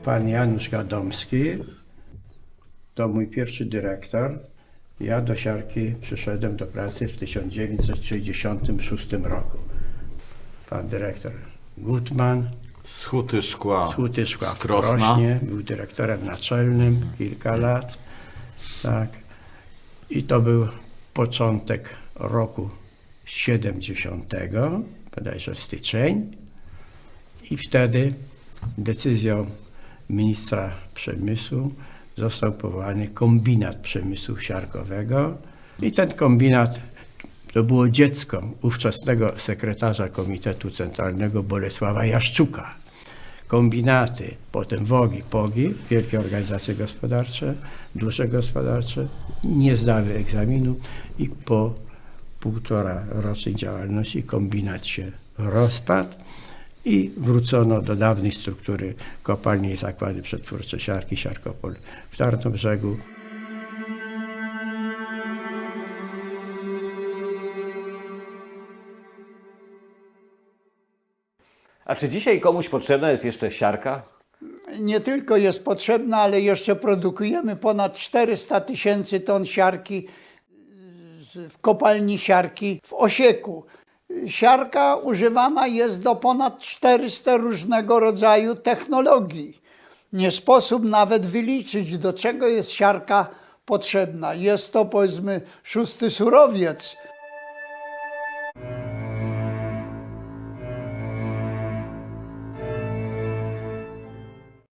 pan Janusz Gadomski, to mój pierwszy dyrektor. Ja do siarki przyszedłem do pracy w 1966 roku. Pan dyrektor Gutman Z Huty Szkła, z Huty Szkła z w Krosna. Krośnie był dyrektorem naczelnym kilka lat. Tak. I to był początek roku 70, bodajże styczeń. I wtedy decyzją ministra przemysłu został powołany kombinat przemysłu siarkowego. I ten kombinat to było dziecko ówczesnego sekretarza Komitetu Centralnego Bolesława Jaszczuka. Kombinaty, potem WOG-i, POG-i, wielkie organizacje gospodarcze, duże gospodarcze, nie zdały egzaminu i po 1,5 rocznej działalności kombinat się rozpadł i wrócono do dawnej struktury kopalni i zakłady przetwórcze siarki Siarkopol w Tarnobrzegu. A czy dzisiaj komuś potrzebna jest jeszcze siarka? Nie tylko jest potrzebna, ale jeszcze produkujemy ponad 400 000 ton siarki w kopalni siarki w Osieku. Siarka używana jest do ponad 400 różnego rodzaju technologii. Nie sposób nawet wyliczyć, do czego jest siarka potrzebna. Jest to, powiedzmy, szósty surowiec